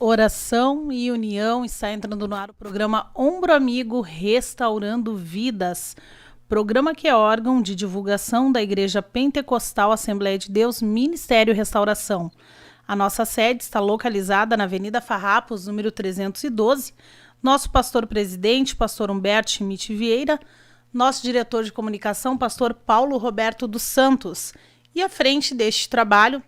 oração e união. Está entrando no ar o programa Ombro Amigo Restaurando Vidas. Programa que é órgão de divulgação da Igreja Pentecostal Assembleia de Deus, Ministério Restauração. A nossa sede está localizada na Avenida Farrapos, número 312. Nosso pastor-presidente, pastor Humberto Schmidt Vieira. Nosso diretor de comunicação, pastor Paulo Roberto dos Santos. E à frente deste trabalho,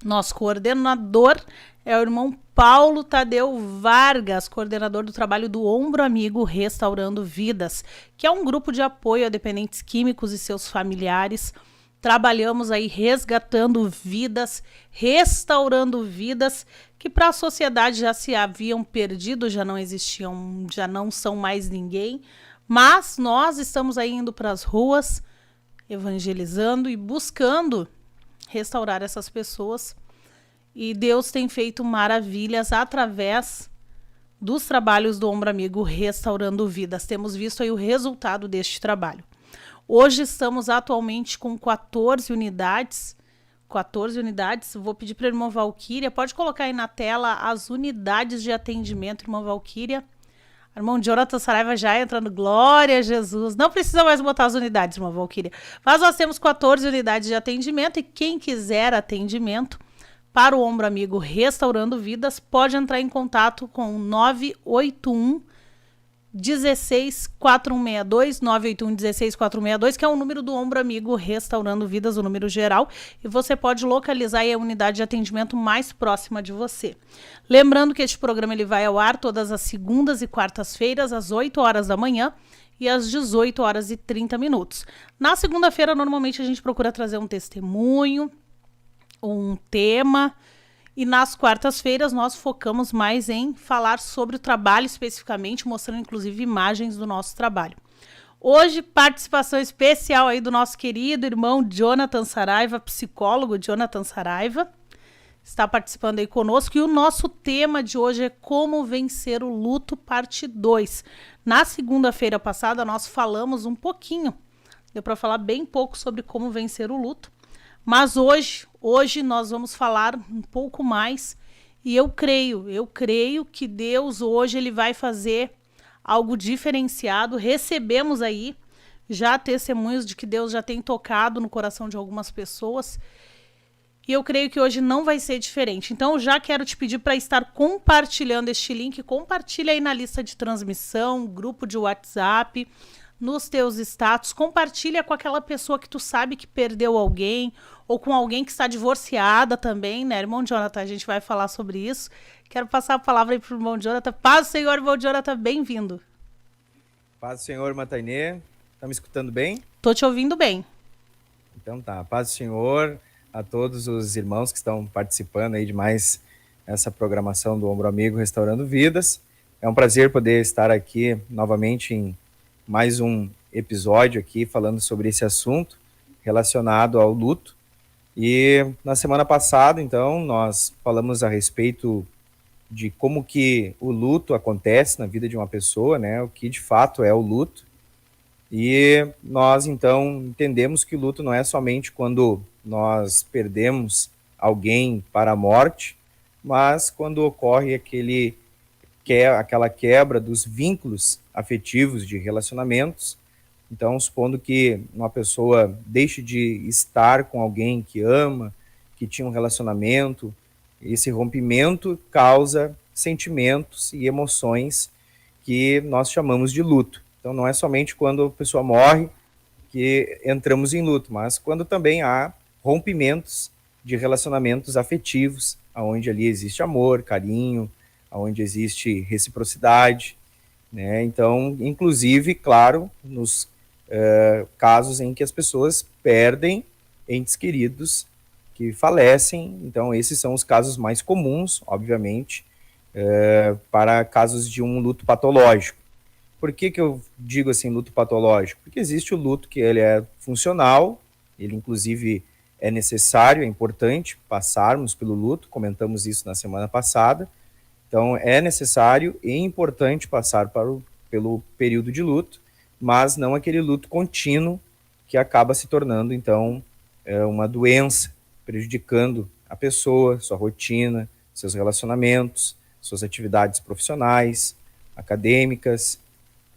nosso coordenador é o irmão Paulo Tadeu Vargas, coordenador do trabalho do Ombro Amigo Restaurando Vidas, que é um grupo de apoio a dependentes químicos e seus familiares. Trabalhamos aí resgatando vidas, restaurando vidas que para a sociedade já se haviam perdido, já não existiam, já não são mais ninguém. Mas nós estamos aí indo para as ruas, evangelizando e buscando restaurar essas pessoas. E Deus tem feito maravilhas através dos trabalhos do Ombro Amigo Restaurando Vidas. Temos visto aí o resultado deste trabalho. Hoje estamos atualmente com 14 unidades. 14 unidades. Vou pedir para a irmã Valquíria, pode colocar aí na tela as unidades de atendimento, irmã Valquíria. Irmão Jonathan Saraiva já entrando, glória a Jesus. Não precisa mais botar as unidades, irmã Valquíria. Mas nós temos 14 unidades de atendimento e quem quiser atendimento para o Ombro Amigo Restaurando Vidas pode entrar em contato com 981 16 4162, 981 16 4162, que é o número do Ombro Amigo Restaurando Vidas, o número geral, e você pode localizar aí a unidade de atendimento mais próxima de você. Lembrando que este programa ele vai ao ar todas as segundas e quartas-feiras, às 8 horas da manhã e às 18 horas e 30 minutos. Na segunda-feira, normalmente, a gente procura trazer um testemunho, um tema, e nas quartas-feiras nós focamos mais em falar sobre o trabalho especificamente, mostrando inclusive imagens do nosso trabalho. Hoje, participação especial aí do nosso querido irmão Jonathan Saraiva, psicólogo Jonathan Saraiva, está participando aí conosco, e o nosso tema de hoje é como vencer o luto, parte 2. Na segunda-feira passada nós falamos um pouquinho, deu para falar bem pouco sobre como vencer o luto, mas hoje nós vamos falar um pouco mais, e eu creio que Deus hoje ele vai fazer algo diferenciado. Recebemos aí já testemunhos de que Deus já tem tocado no coração de algumas pessoas, e eu creio que hoje não vai ser diferente. Então eu já quero te pedir para estar compartilhando este link, compartilha aí na lista de transmissão, grupo de WhatsApp, nos teus status, compartilha com aquela pessoa que tu sabe que perdeu alguém, ou com alguém que está divorciada também, né, irmão Jonathan? A gente vai falar sobre isso. Quero passar a palavra aí pro irmão Jonathan. Paz do Senhor, irmão Jonathan, bem-vindo. Paz do Senhor, Matainê. Tá me escutando bem? Tô te ouvindo bem. Então tá, paz do Senhor a todos os irmãos que estão participando aí de mais essa programação do Ombro Amigo Restaurando Vidas. É um prazer poder estar aqui novamente em mais um episódio aqui falando sobre esse assunto relacionado ao luto. E na semana passada, então, nós falamos a respeito de como que o luto acontece na vida de uma pessoa, né? O que de fato é o luto. E nós, então, entendemos que o luto não é somente quando nós perdemos alguém para a morte, mas quando ocorre aquela quebra dos vínculos afetivos de relacionamentos. Então, supondo que uma pessoa deixe de estar com alguém que ama, que tinha um relacionamento, esse rompimento causa sentimentos e emoções que nós chamamos de luto. Então, não é somente quando a pessoa morre que entramos em luto, mas quando também há rompimentos de relacionamentos afetivos, onde ali existe amor, carinho, onde existe reciprocidade, né? Então, inclusive, claro, nos casos em que as pessoas perdem entes queridos que falecem. Então, esses são os casos mais comuns, obviamente, para casos de um luto patológico. Por que eu digo assim, luto patológico? Porque existe o luto que ele é funcional, ele inclusive é necessário, é importante passarmos pelo luto, comentamos isso na semana passada. Então, é necessário e importante passar pelo período de luto, mas não aquele luto contínuo que acaba se tornando, então, uma doença, prejudicando a pessoa, sua rotina, seus relacionamentos, suas atividades profissionais, acadêmicas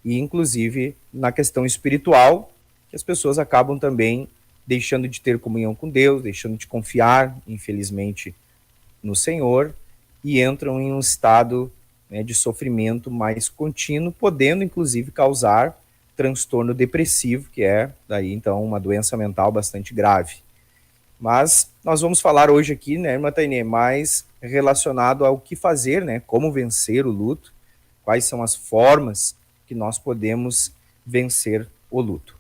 e, inclusive, na questão espiritual, que as pessoas acabam também deixando de ter comunhão com Deus, deixando de confiar, infelizmente, no Senhor e entram em um estado, né, de sofrimento mais contínuo, podendo, inclusive, causar transtorno depressivo, que é, daí, então, uma doença mental bastante grave. Mas nós vamos falar hoje aqui, né, irmã Tainê, mais relacionado ao que fazer, né, como vencer o luto, quais são as formas que nós podemos vencer o luto.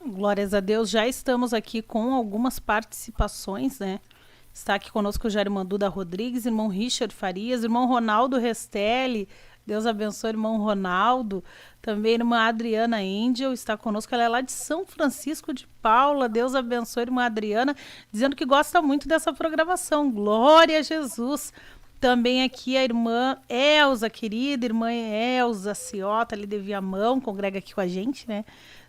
Glórias a Deus, já estamos aqui com algumas participações, né? Está aqui conosco já a irmã Duda Rodrigues, irmão Richard Farias, irmão Ronaldo Restelli, Deus abençoe, irmão Ronaldo. Também a irmã Adriana Angel está conosco, ela é lá de São Francisco de Paula, Deus abençoe, irmã Adriana, dizendo que gosta muito dessa programação, glória a Jesus. Também aqui a irmã Elza, querida irmã Elza Ciota, ali de Viamão, congrega aqui com a gente, né?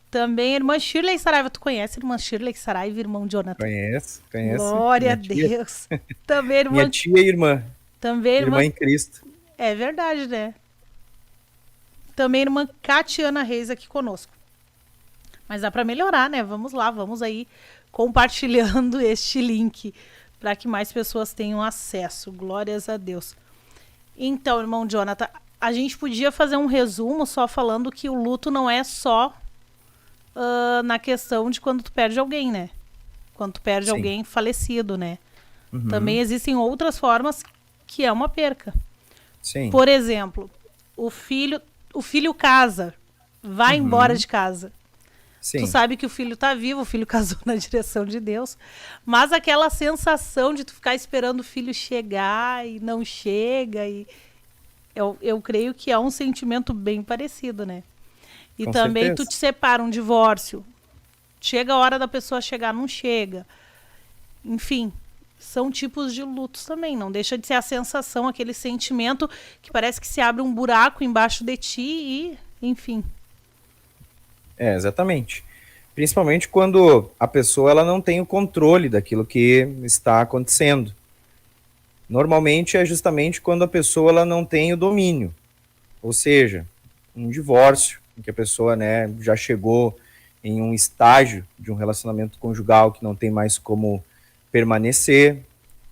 Também a irmã Shirley Saraiva, tu conhece a irmã Shirley Saraiva, irmão Jonathan? Conheço. Glória a Deus. Também a irmã... Minha tia e irmã. Também a irmã em Cristo. É verdade, né? Também a irmã Catiana Reis aqui conosco. Mas dá para melhorar, né? Vamos lá, vamos aí compartilhando este link para que mais pessoas tenham acesso. Glórias a Deus. Então, irmão Jonathan, a gente podia fazer um resumo só falando que o luto não é só na questão de quando tu perde alguém, né? Quando tu perde alguém falecido, né? Uhum. Também existem outras formas que é uma perca. Sim. Por exemplo, o filho casa, vai embora de casa. Sim. Tu sabe que o filho tá vivo, o filho casou na direção de Deus, mas aquela sensação de tu ficar esperando o filho chegar e não chega, e eu creio que é um sentimento bem parecido, né? E com também certeza. Tu te separa, um divórcio. Chega a hora da pessoa chegar, não chega. Enfim, são tipos de lutos também. Não deixa de ser a sensação, aquele sentimento que parece que se abre um buraco embaixo de ti e, enfim. Exatamente. Principalmente quando a pessoa ela não tem o controle daquilo que está acontecendo. Normalmente é justamente quando a pessoa ela não tem o domínio. Ou seja, um divórcio, em que a pessoa, né, já chegou em um estágio de um relacionamento conjugal que não tem mais como permanecer,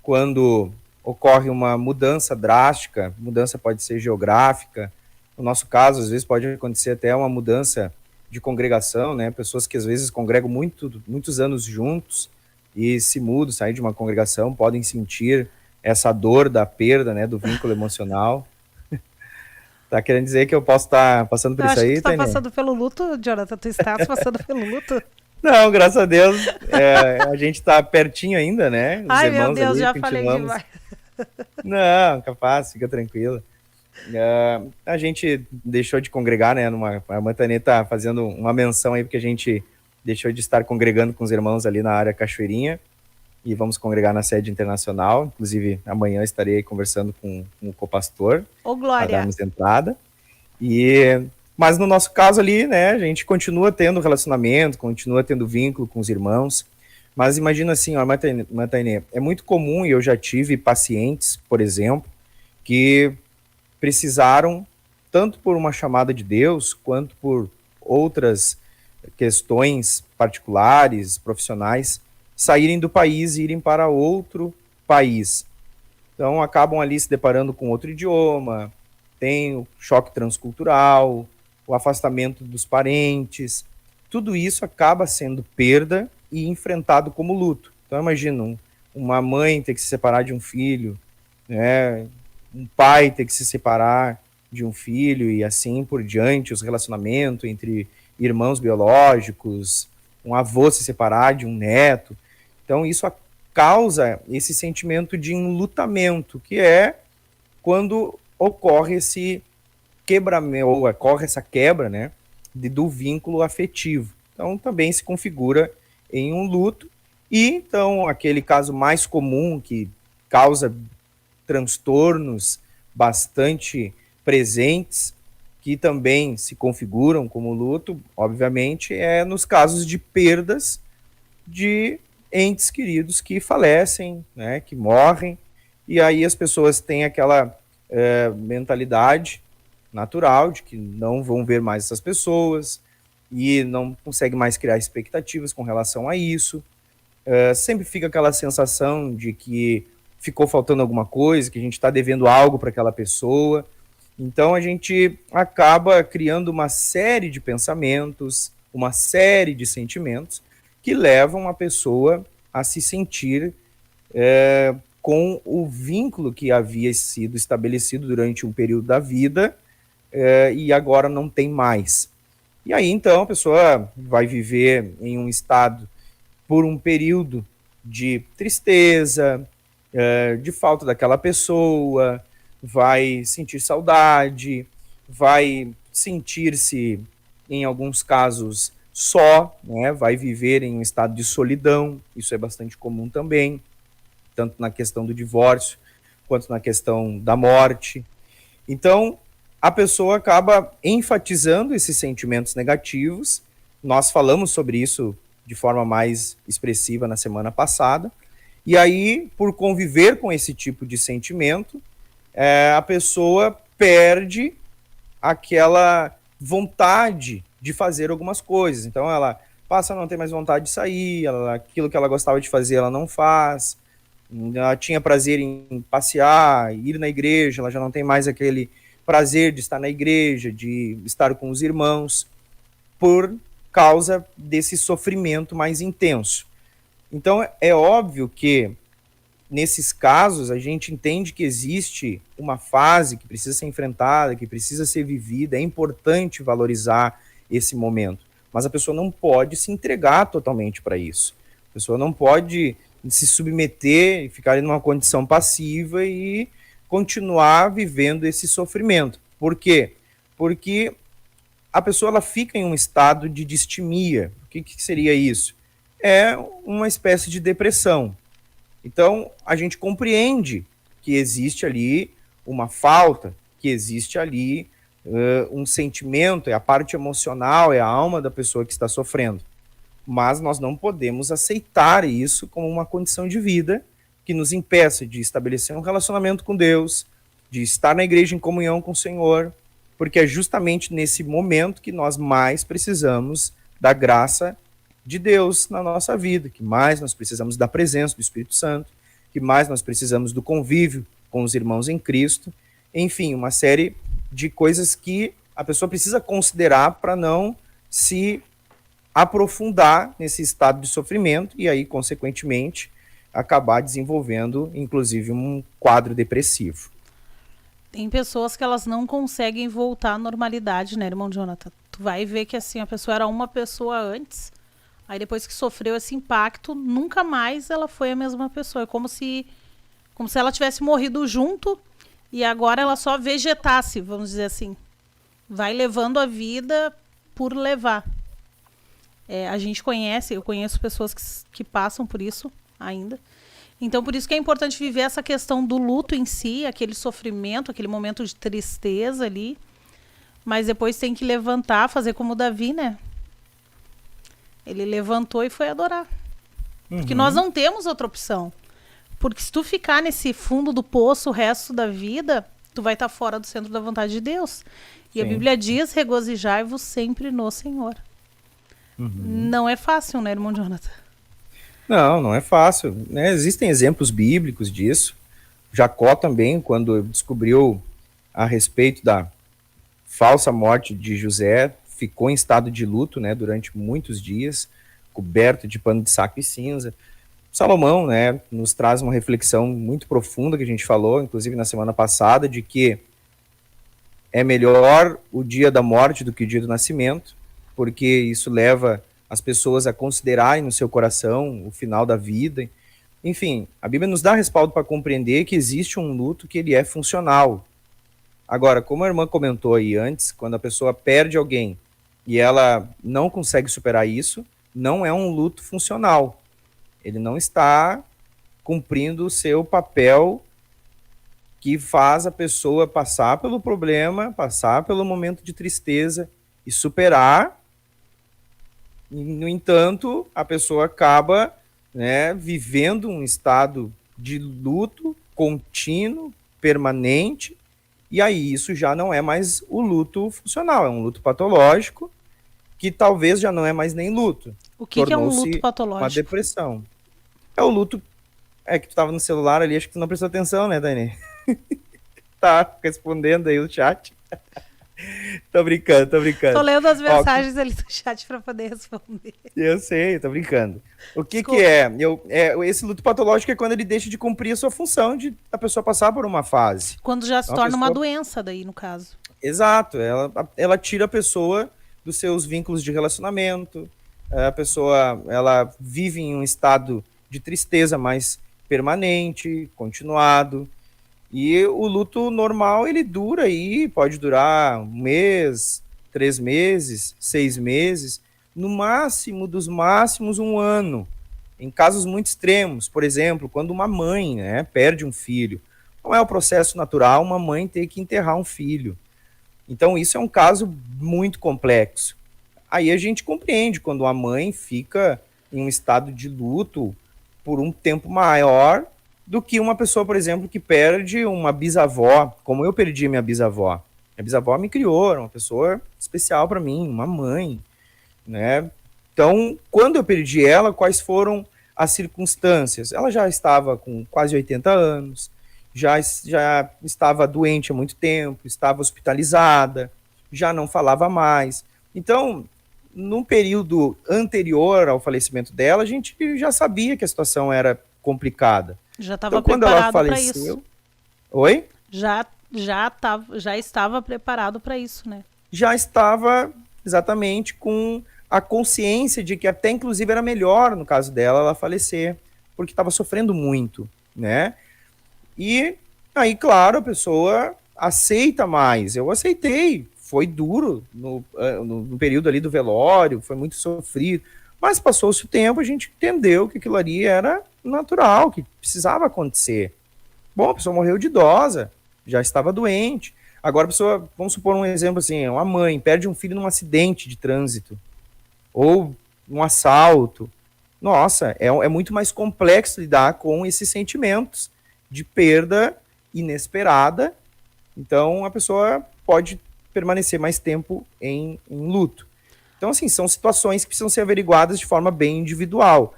quando ocorre uma mudança drástica, mudança pode ser geográfica, no nosso caso, às vezes pode acontecer até uma mudança de congregação, né, pessoas que às vezes congregam muitos anos juntos e se mudam, saem de uma congregação, podem sentir essa dor da perda, né, do vínculo emocional. Tá querendo dizer que eu posso estar passando por isso aí, tu tá passando pelo luto, Jonathan? Tu estás passando pelo luto? Não, graças a Deus, a gente tá pertinho ainda, né? Os Ai, meu Deus, ali, já falei demais. Não, capaz, fica tranquila. A gente deixou de congregar, né? A irmã Tainê tá fazendo uma menção aí, porque a gente deixou de estar congregando com os irmãos ali na área Cachoeirinha e vamos congregar na sede internacional. Inclusive, amanhã estarei conversando com o copastor. Ô, Glória! Para darmos entrada. Mas no nosso caso ali, né, a gente continua tendo relacionamento, continua tendo vínculo com os irmãos. Mas imagina assim, ó, Tainê, é muito comum, e eu já tive pacientes, por exemplo, que precisaram, tanto por uma chamada de Deus, quanto por outras questões particulares, profissionais, saírem do país e irem para outro país. Então, acabam ali se deparando com outro idioma, tem o choque transcultural, o afastamento dos parentes. Tudo isso acaba sendo perda e enfrentado como luto. Então, imagina uma mãe ter que se separar de um filho, né? Um pai ter que se separar de um filho e assim por diante, os relacionamentos entre irmãos biológicos, um avô se separar de um neto. Então, isso causa esse sentimento de enlutamento, que é quando ocorre esse quebramento, ou ocorre essa quebra, né, do vínculo afetivo. Então, também se configura em um luto. E, então, aquele caso mais comum que causa transtornos bastante presentes, que também se configuram como luto, obviamente, é nos casos de perdas de entes queridos que falecem, né, que morrem, e aí as pessoas têm aquela mentalidade natural de que não vão ver mais essas pessoas e não conseguem mais criar expectativas com relação a isso. Sempre fica aquela sensação de que ficou faltando alguma coisa, que a gente está devendo algo para aquela pessoa. Então a gente acaba criando uma série de pensamentos, uma série de sentimentos que levam a pessoa a se sentir com o vínculo que havia sido estabelecido durante um período da vida e agora não tem mais. E aí então a pessoa vai viver em um estado por um período de tristeza, de falta daquela pessoa, vai sentir saudade, vai sentir-se, em alguns casos, só, né? Vai viver em um estado de solidão, isso é bastante comum também, tanto na questão do divórcio, quanto na questão da morte. Então, a pessoa acaba enfatizando esses sentimentos negativos. Nós falamos sobre isso de forma mais expressiva na semana passada. E aí, por conviver com esse tipo de sentimento, a pessoa perde aquela vontade de fazer algumas coisas. Então, ela passa a não ter mais vontade de sair, aquilo que ela gostava de fazer, ela não faz. Ela tinha prazer em passear, ir na igreja, ela já não tem mais aquele prazer de estar na igreja, de estar com os irmãos, por causa desse sofrimento mais intenso. Então, é óbvio que, nesses casos, a gente entende que existe uma fase que precisa ser enfrentada, que precisa ser vivida, é importante valorizar esse momento. Mas a pessoa não pode se entregar totalmente para isso. A pessoa não pode se submeter e ficar em uma condição passiva e continuar vivendo esse sofrimento. Por quê? Porque a pessoa ela fica em um estado de distimia. O que seria isso? É uma espécie de depressão. Então, a gente compreende que existe ali uma falta, que existe ali um sentimento, é a parte emocional, é a alma da pessoa que está sofrendo. Mas nós não podemos aceitar isso como uma condição de vida que nos impeça de estabelecer um relacionamento com Deus, de estar na igreja em comunhão com o Senhor, porque é justamente nesse momento que nós mais precisamos da graça de Deus na nossa vida, que mais nós precisamos da presença do Espírito Santo, que mais nós precisamos do convívio com os irmãos em Cristo, enfim, uma série de coisas que a pessoa precisa considerar para não se aprofundar nesse estado de sofrimento e aí, consequentemente, acabar desenvolvendo, inclusive, um quadro depressivo. Tem pessoas que elas não conseguem voltar à normalidade, né, irmão Jonathan? Tu vai ver que assim, a pessoa era uma pessoa antes, aí depois que sofreu esse impacto, nunca mais ela foi a mesma pessoa. É como se ela tivesse morrido junto e agora ela só vegetasse, vamos dizer assim. Vai levando a vida por levar. Eu conheço pessoas que passam por isso ainda. Então, por isso que é importante viver essa questão do luto em si, aquele sofrimento, aquele momento de tristeza ali. Mas depois tem que levantar, fazer como o Davi, né? Ele levantou e foi adorar. Porque nós não temos outra opção. Porque se tu ficar nesse fundo do poço o resto da vida, tu vai estar fora do centro da vontade de Deus. E a Bíblia diz, regozijai-vos sempre no Senhor. Não é fácil, né, irmão Jonathan? Não é fácil, né? Existem exemplos bíblicos disso. Jacó também, quando descobriu a respeito da falsa morte de José, ficou em estado de luto, né, durante muitos dias, coberto de pano de saco e cinza. Salomão, né, nos traz uma reflexão muito profunda que a gente falou, inclusive na semana passada, de que é melhor o dia da morte do que o dia do nascimento, porque isso leva as pessoas a considerarem no seu coração o final da vida. Enfim, a Bíblia nos dá respaldo para compreender que existe um luto que ele é funcional. Agora, como a irmã comentou aí antes, quando a pessoa perde alguém e ela não consegue superar isso, não é um luto funcional. Ele não está cumprindo o seu papel que faz a pessoa passar pelo problema, passar pelo momento de tristeza e superar. No entanto, a pessoa acaba, né, vivendo um estado de luto contínuo, permanente, e aí isso já não é mais o luto funcional, é um luto patológico, que talvez já não é mais nem luto. O que é um luto Tornou-se patológico? uma depressão. É o luto... É que tu estava no celular ali, acho que tu não prestou atenção, né, Dani? Tá respondendo aí o chat. Tô brincando. Tô lendo as mensagens ali do chat para poder responder. Eu sei, tô brincando. O que é? Esse luto patológico é quando ele deixa de cumprir a sua função de a pessoa passar por uma fase. Quando já se torna uma doença daí, no caso. Exato. Ela tira a pessoa dos seus vínculos de relacionamento. A pessoa, ela vive em um estado de tristeza mais permanente, continuado. E o luto normal, ele dura aí, pode durar 1 mês, 3 meses, 6 meses, no máximo dos máximos 1 ano. Em casos muito extremos, por exemplo, quando uma mãe, né, perde um filho. Não é o processo natural uma mãe ter que enterrar um filho. Então isso é um caso muito complexo. Aí a gente compreende quando a mãe fica em um estado de luto por um tempo maior do que uma pessoa, por exemplo, que perde uma bisavó, como eu perdi minha bisavó. Minha bisavó me criou, era uma pessoa especial para mim, uma mãe, né? Então, quando eu perdi ela, quais foram as circunstâncias? Ela já estava com quase 80 anos, já estava doente há muito tempo, estava hospitalizada, já não falava mais. Então, no período anterior ao falecimento dela, a gente já sabia que a situação era complicada. Já estava preparado para isso. Oi? Já estava preparado para isso, né? Já estava exatamente com a consciência de que até inclusive era melhor, no caso dela, ela falecer, porque estava sofrendo muito, né? E aí, claro, a pessoa aceita mais. Eu aceitei, foi duro no período ali do velório, foi muito sofrido, mas passou-se o tempo, a gente entendeu que aquilo ali era natural, que precisava acontecer. Bom, a pessoa morreu de idosa, já estava doente. Agora a pessoa, vamos supor um exemplo assim, uma mãe perde um filho num acidente de trânsito, ou um assalto. Nossa, é muito mais complexo lidar com esses sentimentos de perda inesperada. Então a pessoa pode permanecer mais tempo em luto. Então, assim, são situações que precisam ser averiguadas de forma bem individual.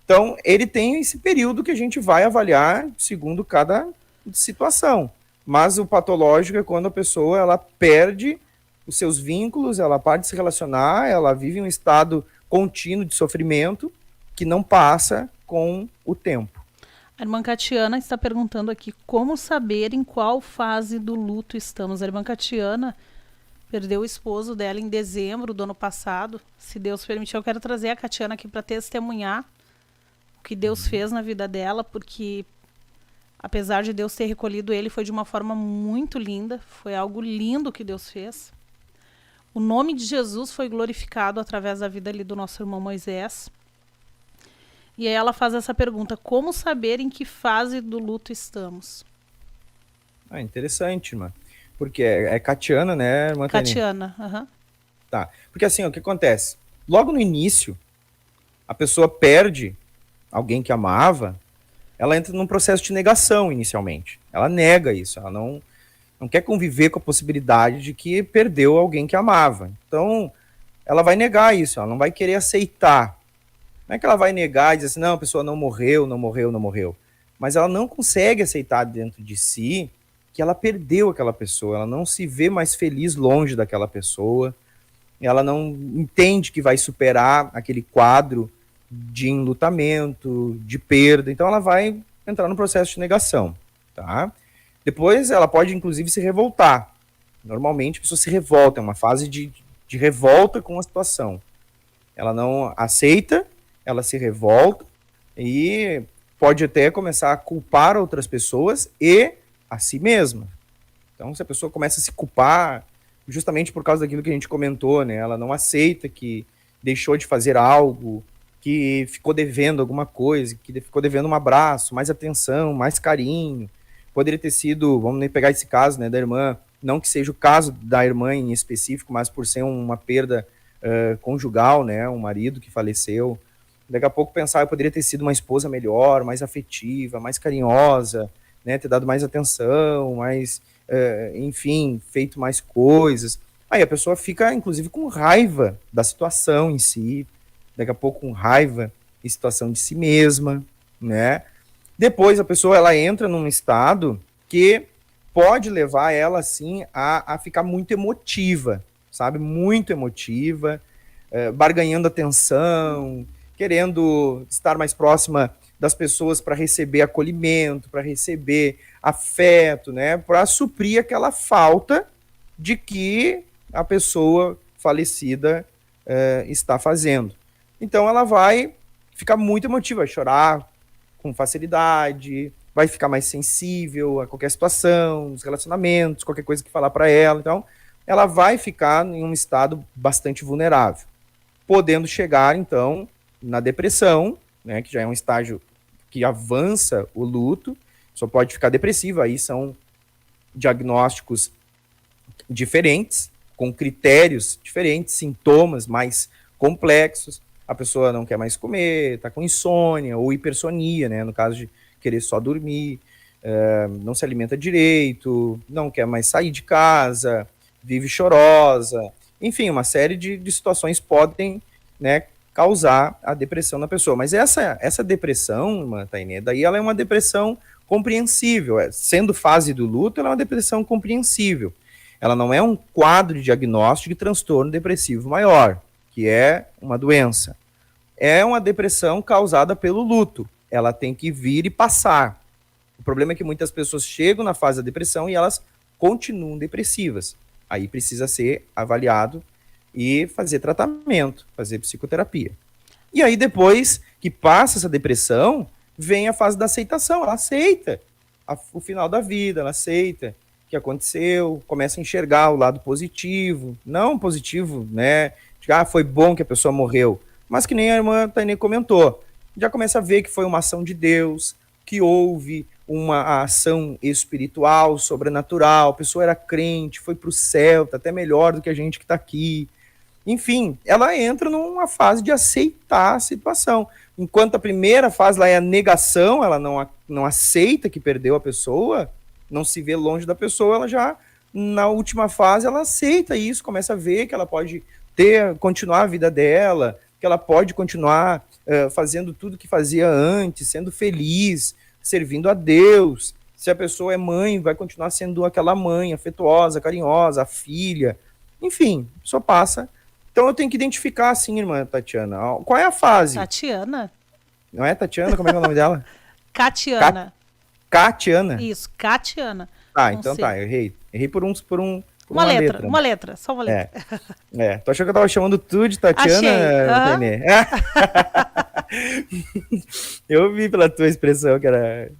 Então, ele tem esse período que a gente vai avaliar segundo cada situação. Mas o patológico é quando a pessoa ela perde os seus vínculos, ela para de se relacionar, ela vive um estado contínuo de sofrimento que não passa com o tempo. A irmã Catiana está perguntando aqui como saber em qual fase do luto estamos. A irmã Catiana perdeu o esposo dela em dezembro do ano passado. Se Deus permitir, eu quero trazer a Catiana aqui para testemunhar o que Deus fez na vida dela, porque apesar de Deus ter recolhido ele, foi de uma forma muito linda. Foi algo lindo que Deus fez. O nome de Jesus foi glorificado através da vida ali do nosso irmão Moisés. E aí ela faz essa pergunta: como saber em que fase do luto estamos? Ah, interessante, irmã. Porque é Catiana, né, irmã Tânia? Catiana, aham. Tá. Porque assim, o que acontece? Logo no início, a pessoa perde alguém que amava, ela entra num processo de negação inicialmente. Ela nega isso, ela não quer conviver com a possibilidade de que perdeu alguém que amava. Então, ela vai negar isso, ela não vai querer aceitar. Não é que ela vai negar e dizer assim, não, a pessoa não morreu, não morreu, não morreu. Mas ela não consegue aceitar dentro de si que ela perdeu aquela pessoa, ela não se vê mais feliz longe daquela pessoa, ela não entende que vai superar aquele quadro de enlutamento, de perda, então ela vai entrar no processo de negação, tá? Depois ela pode, inclusive, se revoltar. Normalmente a pessoa se revolta, é uma fase de revolta com a situação. Ela não aceita, ela se revolta e pode até começar a culpar outras pessoas e a si mesma. Então, se a pessoa começa a se culpar justamente por causa daquilo que a gente comentou, né? Ela não aceita que deixou de fazer algo, que ficou devendo alguma coisa, que ficou devendo um abraço, mais atenção, mais carinho. Poderia ter sido, vamos pegar esse caso, né, da irmã, não que seja o caso da irmã em específico, mas por ser uma perda conjugal, né, um marido que faleceu. Daqui a pouco pensar, eu poderia ter sido uma esposa melhor, mais afetiva, mais carinhosa, né, ter dado mais atenção, mais, enfim, feito mais coisas. Aí a pessoa fica, inclusive, com raiva da situação em si, daqui a pouco com raiva em situação de si mesma, né? Depois a pessoa ela entra num estado que pode levar ela, assim, a ficar muito emotiva, sabe? Muito emotiva, barganhando atenção, querendo estar mais próxima das pessoas para receber acolhimento, para receber afeto, né? Para suprir aquela falta de que a pessoa falecida está fazendo. Então ela vai ficar muito emotiva, vai chorar com facilidade, vai ficar mais sensível a qualquer situação, os relacionamentos, qualquer coisa que falar para ela. Então, ela vai ficar em um estado bastante vulnerável, podendo chegar, então, na depressão, né, que já é um estágio que avança o luto, só pode ficar depressiva, aí são diagnósticos diferentes, com critérios diferentes, sintomas mais complexos. A pessoa não quer mais comer, está com insônia ou hipersonia, né, no caso de querer só dormir, não se alimenta direito, não quer mais sair de casa, vive chorosa, enfim, uma série de situações podem, né, causar a depressão na pessoa. Mas essa depressão, Tainê, daí ela é uma depressão compreensível, sendo fase do luto, ela é uma depressão compreensível. Ela não é um quadro de diagnóstico de transtorno depressivo maior, que é uma doença. É uma depressão causada pelo luto. Ela tem que vir e passar. O problema é que muitas pessoas chegam na fase da depressão e elas continuam depressivas. Aí precisa ser avaliado e fazer tratamento, fazer psicoterapia. E aí depois que passa essa depressão, vem a fase da aceitação. Ela aceita o final da vida, ela aceita o que aconteceu, começa a enxergar o lado positivo, não positivo, né, de, foi bom que a pessoa morreu, mas que nem a irmã Tainê comentou, já começa a ver que foi uma ação de Deus, que houve uma ação espiritual, sobrenatural, a pessoa era crente, foi para o céu, tá até melhor do que a gente que está aqui. Enfim, ela entra numa fase de aceitar a situação. Enquanto a primeira fase lá é a negação, ela não aceita que perdeu a pessoa, não se vê longe da pessoa, ela já, na última fase, ela aceita isso, começa a ver que ela pode continuar a vida dela, que ela pode continuar fazendo tudo que fazia antes, sendo feliz, servindo a Deus. Se a pessoa é mãe, vai continuar sendo aquela mãe afetuosa, carinhosa, a filha. Enfim, a pessoa passa. Então eu tenho que identificar, assim, irmã Tatiana, qual é a fase? Tatiana? Não é Tatiana? Como é que é o nome dela? Catiana. Catiana? Isso, Catiana. Ah, então tá, eu errei. Errei por uma letra. Uma letra, só uma letra. Tu achou que eu tava chamando tu de Tatiana, Renê? Eu vi pela tua expressão que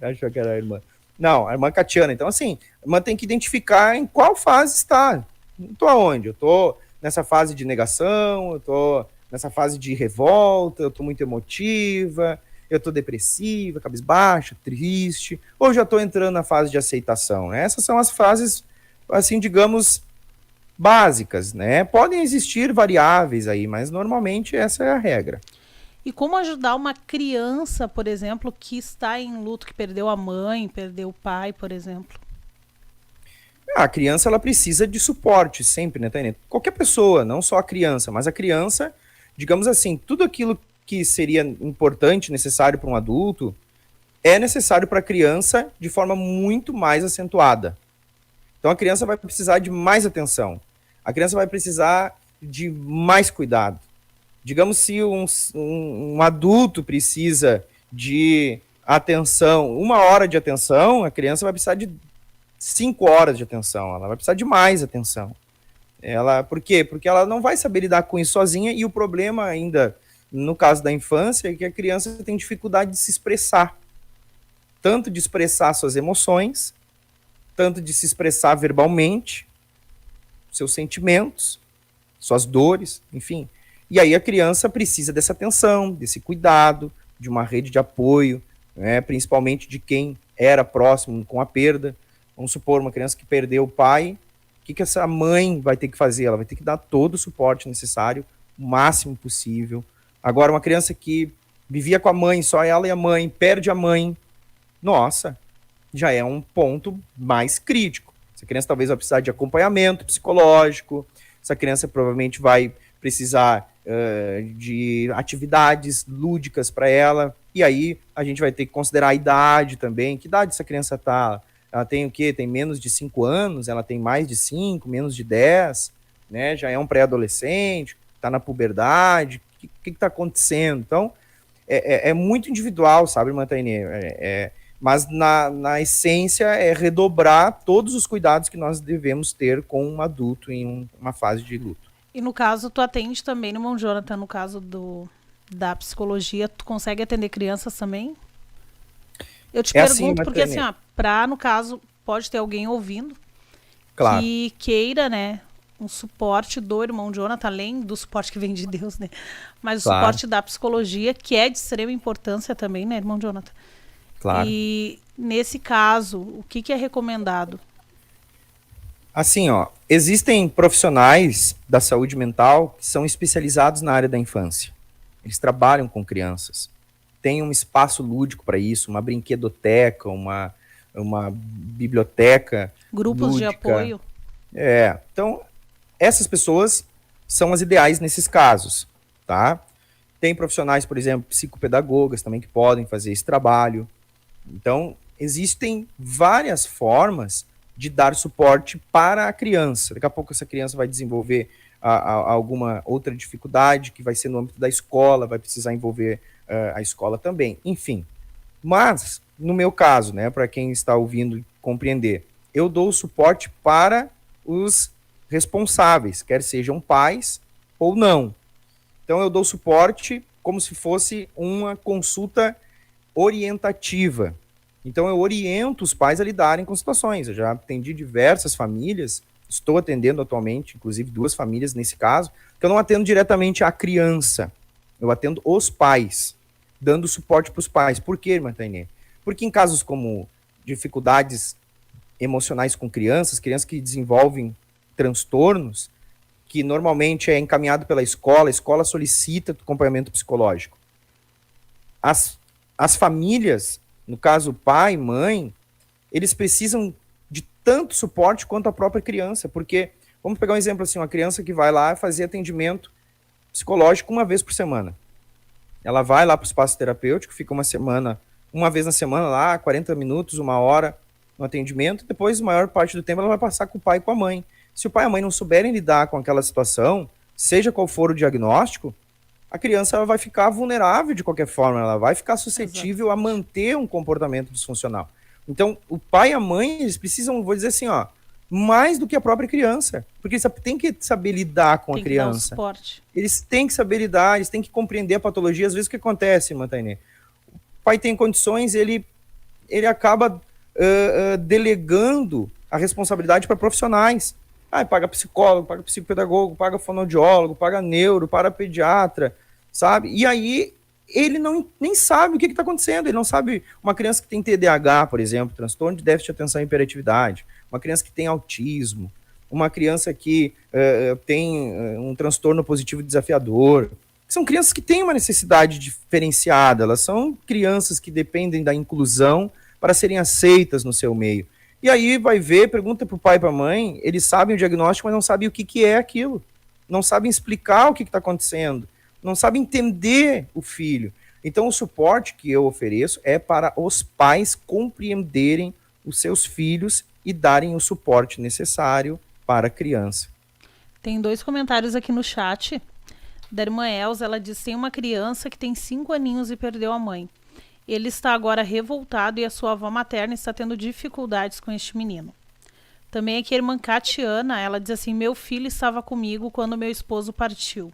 achou que era a irmã. Não, a irmã Catiana. Então, assim, a irmã tem que identificar em qual fase está. Eu tô aonde? Eu tô nessa fase de negação, eu tô nessa fase de revolta, eu tô muito emotiva, eu tô depressiva, cabisbaixa, triste, ou já tô entrando na fase de aceitação, né? Essas são as fases, assim, digamos, básicas, né? Podem existir variáveis aí, mas normalmente essa é a regra. E como ajudar uma criança, por exemplo, que está em luto, que perdeu a mãe, perdeu o pai, por exemplo? A criança, ela precisa de suporte sempre, né, Tainê? Qualquer pessoa, não só a criança, mas a criança, digamos assim, tudo aquilo que seria importante, necessário para um adulto, é necessário para a criança de forma muito mais acentuada. Então a criança vai precisar de mais atenção. A criança vai precisar de mais cuidado. Digamos, se um adulto precisa de atenção, 1 hora de atenção, a criança vai precisar de 5 horas de atenção, ela vai precisar de mais atenção. Por quê? Porque ela não vai saber lidar com isso sozinha, e o problema ainda, no caso da infância, é que a criança tem dificuldade de se expressar. Tanto de expressar suas emoções, tanto de se expressar verbalmente, seus sentimentos, suas dores, enfim. E aí a criança precisa dessa atenção, desse cuidado, de uma rede de apoio, né, principalmente de quem era próximo com a perda. Vamos supor, uma criança que perdeu o pai, o que essa mãe vai ter que fazer? Ela vai ter que dar todo o suporte necessário, o máximo possível. Agora, uma criança que vivia com a mãe, só ela e a mãe, perde a mãe, nossa, já é um ponto mais crítico. Essa criança talvez vai precisar de acompanhamento psicológico, essa criança provavelmente vai precisar de atividades lúdicas para ela, e aí a gente vai ter que considerar a idade também. Que idade essa criança está? Ela tem o quê? Tem menos de 5 anos? Ela tem mais de 5, menos de 10? Né? Já é um pré-adolescente, está na puberdade, o que está acontecendo? Então, é muito individual, sabe, irmã Tainê? Mas na essência é redobrar todos os cuidados que nós devemos ter com um adulto em uma fase de luto. E no caso, tu atende também, irmão Jonathan, no caso da psicologia, tu consegue atender crianças também? Eu te pergunto assim, porque assim, no caso, pode ter alguém ouvindo claro, que queira, né, um suporte do irmão Jonathan, além do suporte que vem de Deus, né, mas o suporte da psicologia, que é de extrema importância também, né, irmão Jonathan? Claro. E nesse caso, o que é recomendado? Assim, existem profissionais da saúde mental que são especializados na área da infância. Eles trabalham com crianças. Tem um espaço lúdico para isso, uma brinquedoteca, uma biblioteca Grupos lúdica. De apoio. Então, essas pessoas são as ideais nesses casos, tá? Tem profissionais, por exemplo, psicopedagogas também que podem fazer esse trabalho. Então, existem várias formas de dar suporte para a criança. Daqui a pouco essa criança vai desenvolver alguma outra dificuldade que vai ser no âmbito da escola, vai precisar envolver a escola também. Enfim, mas, no meu caso, né, para quem está ouvindo compreender, eu dou suporte para os responsáveis, quer sejam pais ou não. Então, eu dou suporte como se fosse uma consulta orientativa. Então, eu oriento os pais a lidarem com situações. Eu já atendi diversas famílias, estou atendendo atualmente, inclusive 2 famílias nesse caso, que eu não atendo diretamente a criança, eu atendo os pais, dando suporte para os pais. Por quê, irmã Tainê? Porque em casos como dificuldades emocionais com crianças que desenvolvem transtornos, que normalmente é encaminhado pela escola, a escola solicita acompanhamento psicológico. As famílias, no caso pai, mãe, eles precisam de tanto suporte quanto a própria criança, porque, vamos pegar um exemplo assim, uma criança que vai lá fazer atendimento psicológico uma vez por semana. Ela vai lá para o espaço terapêutico, fica uma vez na semana lá, 40 minutos, 1 hora no atendimento, depois, a maior parte do tempo, ela vai passar com o pai e com a mãe. Se o pai e a mãe não souberem lidar com aquela situação, seja qual for o diagnóstico, a criança ela vai ficar vulnerável de qualquer forma, ela vai ficar suscetível a manter um comportamento disfuncional. Então, o pai e a mãe, eles precisam, vou dizer assim, mais do que a própria criança, porque eles têm que saber lidar com a criança. Dar o suporte. Eles têm que saber lidar, eles têm que compreender a patologia. Às vezes o que acontece, irmã Tainê? O pai tem condições, ele acaba delegando a responsabilidade para profissionais. Paga psicólogo, paga psicopedagogo, paga fonoaudiólogo, paga neuro, paga pediatra, sabe? E aí ele nem sabe o que está acontecendo. Ele não sabe. Uma criança que tem TDAH, por exemplo, transtorno de déficit de atenção e hiperatividade, uma criança que tem autismo, uma criança que tem um transtorno positivo desafiador. São crianças que têm uma necessidade diferenciada, elas são crianças que dependem da inclusão para serem aceitas no seu meio. E aí vai ver, pergunta para o pai e para a mãe, eles sabem o diagnóstico, mas não sabem o que é aquilo. Não sabem explicar o que está acontecendo. Não sabem entender o filho. Então o suporte que eu ofereço é para os pais compreenderem os seus filhos e darem o suporte necessário para a criança. Tem 2 comentários aqui no chat. Da irmã Elza, ela diz: tem uma criança que tem 5 aninhos e perdeu a mãe. Ele está agora revoltado e a sua avó materna está tendo dificuldades com este menino. Também aqui a irmã Catiana, ela diz assim: meu filho estava comigo quando meu esposo partiu.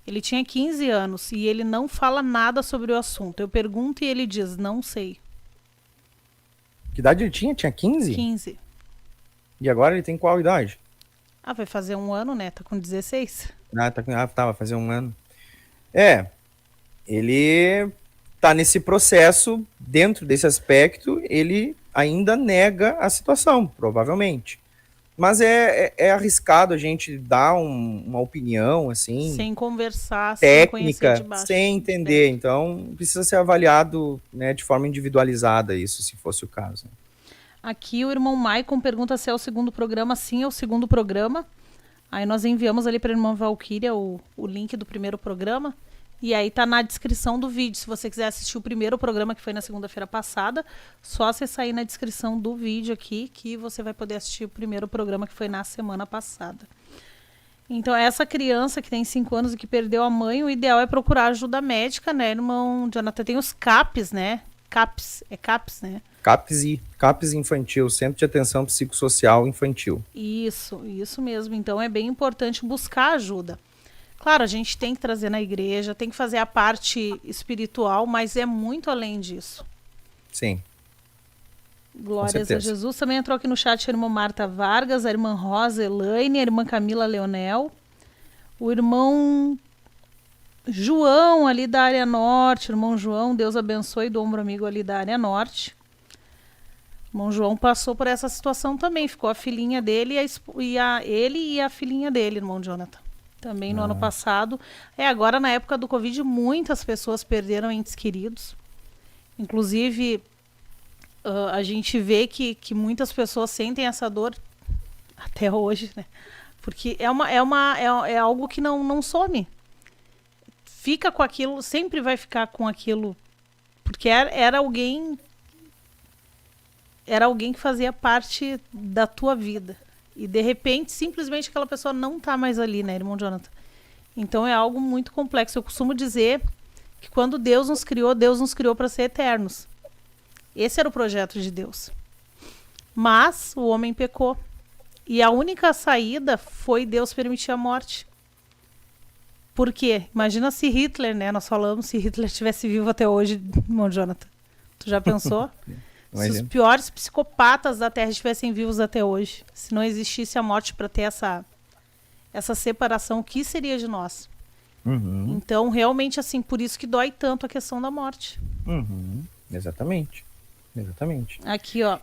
Ele tinha 15 anos e ele não fala nada sobre o assunto. Eu pergunto e ele diz: não sei. Que idade ele tinha? Tinha 15? 15. E agora ele tem qual idade? Vai fazer 1 ano, né? Tá com 16. Vai fazer 1 ano. Ele tá nesse processo, dentro desse aspecto, ele ainda nega a situação, provavelmente. Mas é arriscado a gente dar uma opinião, assim... Sem conversar, técnica, sem conhecer sem entender. Então, precisa ser avaliado, né, de forma individualizada isso, se fosse o caso. Aqui o irmão Maicon pergunta se é o segundo programa. Sim, é o segundo programa. Aí nós enviamos ali para a irmã Valquíria o link do primeiro programa. E aí tá na descrição do vídeo. Se você quiser assistir o primeiro programa, que foi na segunda-feira passada, só acessar aí na descrição do vídeo aqui, que você vai poder assistir o primeiro programa, que foi na semana passada. Então, essa criança que tem 5 anos e que perdeu a mãe, o ideal é procurar ajuda médica, né, irmão Jonathan? Tem os CAPs, né? CAPs, é CAPs, né? CAPS infantil, Centro de Atenção Psicossocial Infantil. Isso mesmo. Então, é bem importante buscar ajuda. Claro, a gente tem que trazer na igreja, tem que fazer a parte espiritual, mas é muito além disso. Sim. Glórias a Jesus. Também entrou aqui no chat a irmã Marta Vargas, a irmã Rosa Elaine, a irmã Camila Leonel, o irmão João ali da área norte, irmão João, Deus abençoe, do Ombro Amigo ali da área norte. O irmão João passou por essa situação também, ficou a filhinha dele ele e a filhinha dele, irmão Jonathan. Também no ano passado. Agora na época do Covid, muitas pessoas perderam entes queridos. Inclusive, a gente vê que muitas pessoas sentem essa dor até hoje, né? Porque é algo que não some. Fica com aquilo, sempre vai ficar com aquilo. Porque era alguém que fazia parte da tua vida. E, de repente, simplesmente aquela pessoa não está mais ali, né, irmão Jonathan? Então, é algo muito complexo. Eu costumo dizer que quando Deus nos criou para ser eternos. Esse era o projeto de Deus. Mas o homem pecou. E a única saída foi Deus permitir a morte. Por quê? Imagina se Hitler, né? Nós falamos se Hitler estivesse vivo até hoje, irmão Jonathan. Tu já pensou? Se os piores psicopatas da Terra estivessem vivos até hoje, se não existisse a morte para ter essa separação, o que seria de nós? Uhum. Então, realmente, assim, por isso que dói tanto a questão da morte. Uhum. Exatamente. Aqui, ó,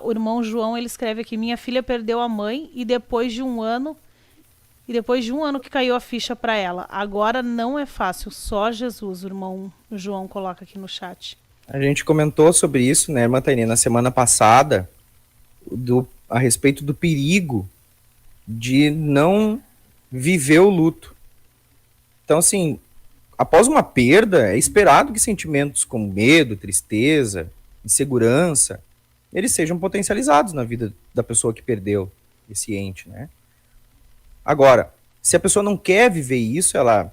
o irmão João, ele escreve aqui: minha filha perdeu a mãe e depois de um ano que caiu a ficha para ela. Agora não é fácil, só Jesus, o irmão João coloca aqui no chat. A gente comentou sobre isso, né, irmã Tainê, na semana passada, a respeito do perigo de não viver o luto. Então, assim, após uma perda, é esperado que sentimentos como medo, tristeza, insegurança, eles sejam potencializados na vida da pessoa que perdeu esse ente, né? Agora, se a pessoa não quer viver isso, ela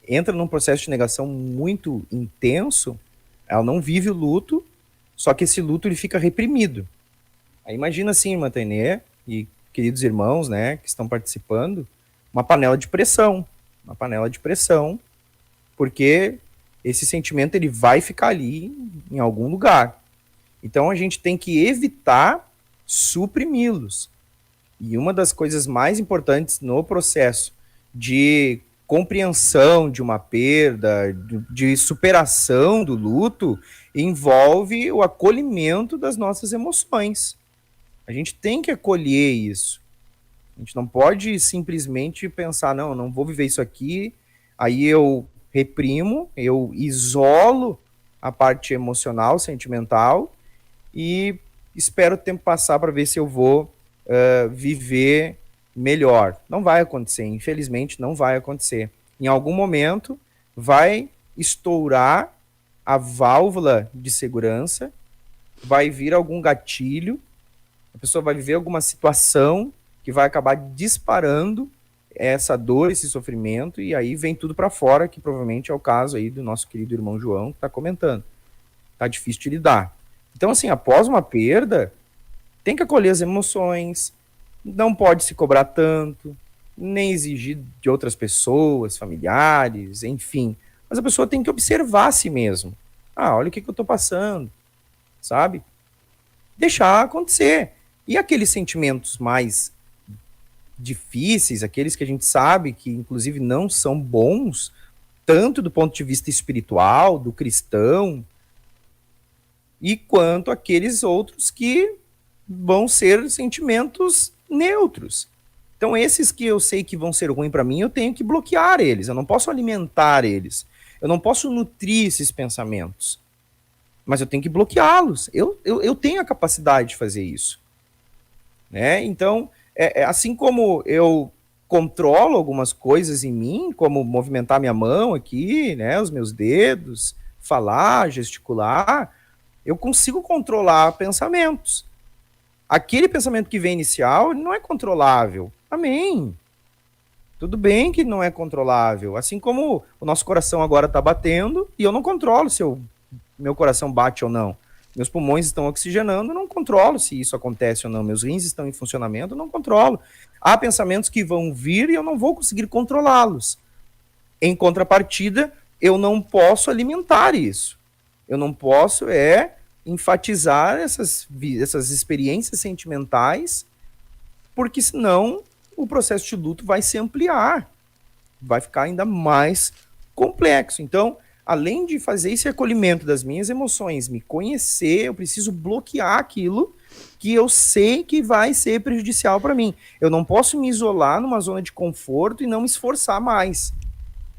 entra num processo de negação muito intenso, ela não vive o luto, só que esse luto ele fica reprimido. Aí imagina assim, irmã Tainê e queridos irmãos, né, que estão participando, uma panela de pressão, porque esse sentimento ele vai ficar ali em algum lugar. Então a gente tem que evitar suprimi-los. E uma das coisas mais importantes no processo de compreensão de uma perda, de superação do luto, envolve o acolhimento das nossas emoções. A gente tem que acolher isso. A gente não pode simplesmente pensar, não vou viver isso aqui, aí eu reprimo, eu isolo a parte emocional, sentimental, e espero o tempo passar para ver se eu vou viver melhor. Não vai acontecer, infelizmente não vai acontecer. Em algum momento vai estourar a válvula de segurança, vai vir algum gatilho, a pessoa vai viver alguma situação que vai acabar disparando essa dor, esse sofrimento, e aí vem tudo para fora, que provavelmente é o caso aí do nosso querido irmão João, que está comentando. Tá difícil de lidar. Então, assim, após uma perda, tem que acolher as emoções, não pode se cobrar tanto, nem exigir de outras pessoas, familiares, enfim. Mas a pessoa tem que observar a si mesmo. Olha o que eu estou passando, sabe? Deixar acontecer. E aqueles sentimentos mais difíceis, aqueles que a gente sabe que, inclusive, não são bons, tanto do ponto de vista espiritual, do cristão, e quanto aqueles outros que vão ser sentimentos neutros. Então, esses que eu sei que vão ser ruins para mim, eu tenho que bloquear eles, eu não posso alimentar eles, eu não posso nutrir esses pensamentos. mas eu tenho que bloqueá-los. Eu tenho a capacidade de fazer isso. Né? Então, assim como eu controlo algumas coisas em mim, como movimentar minha mão aqui, né, os meus dedos, falar, gesticular, eu consigo controlar pensamentos. Aquele pensamento que vem inicial não é controlável. Amém. Tudo bem que não é controlável. Assim como o nosso coração agora está batendo e eu não controlo se meu coração bate ou não. Meus pulmões estão oxigenando, não controlo se isso acontece ou não. Meus rins estão em funcionamento, não controlo. Há pensamentos que vão vir e eu não vou conseguir controlá-los. Em contrapartida, eu não posso alimentar isso. Eu não posso enfatizar essas experiências sentimentais, porque senão o processo de luto vai se ampliar, vai ficar ainda mais complexo. Então, além de fazer esse acolhimento das minhas emoções, me conhecer, eu preciso bloquear aquilo que eu sei que vai ser prejudicial para mim. Eu não posso me isolar numa zona de conforto e não me esforçar mais.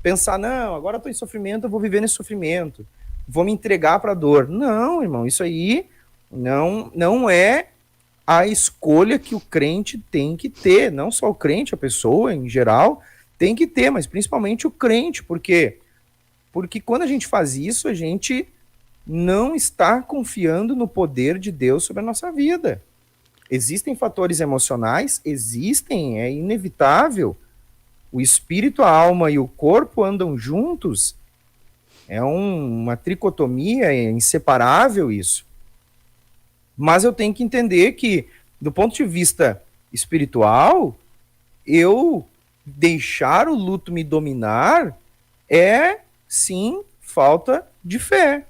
Pensar, não, agora estou em sofrimento, eu vou viver nesse sofrimento. Vou me entregar para a dor. Não, irmão, isso aí não é a escolha que o crente tem que ter. Não só o crente, a pessoa em geral tem que ter, mas principalmente o crente, porque quando a gente faz isso, a gente não está confiando no poder de Deus sobre a nossa vida. Existem fatores emocionais, existem, é inevitável. O espírito, a alma e o corpo andam juntos. É uma tricotomia, é inseparável isso. Mas eu tenho que entender que, do ponto de vista espiritual, eu deixar o luto me dominar é, sim, falta de fé.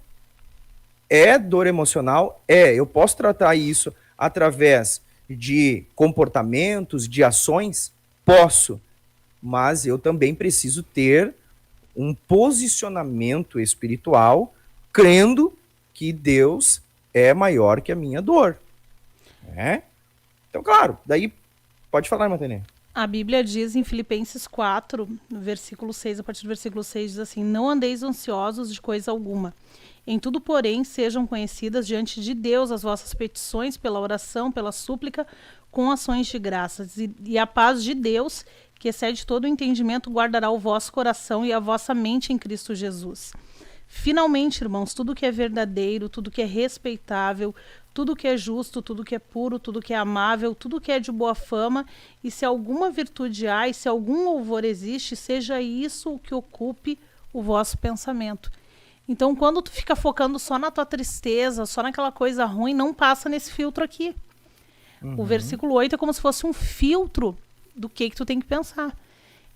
É dor emocional? Eu posso tratar isso através de comportamentos, de ações? Posso. Mas eu também preciso ter um posicionamento espiritual, crendo que Deus é maior que a minha dor. Né? Então, claro, daí pode falar, Matenê. A Bíblia diz em Filipenses 4, no versículo 6, a partir do versículo 6, diz assim: não andeis ansiosos de coisa alguma. Em tudo, porém, sejam conhecidas diante de Deus as vossas petições pela oração, pela súplica, com ações de graças. E a paz de Deus, que excede todo o entendimento, guardará o vosso coração e a vossa mente em Cristo Jesus. Finalmente, irmãos, tudo que é verdadeiro, tudo que é respeitável, tudo que é justo, tudo que é puro, tudo que é amável, tudo que é de boa fama, e se alguma virtude há, e se algum louvor existe, seja isso o que ocupe o vosso pensamento. Então, quando tu fica focando só na tua tristeza, só naquela coisa ruim, não passa nesse filtro aqui. O versículo 8 é como se fosse um filtro do que tu tem que pensar.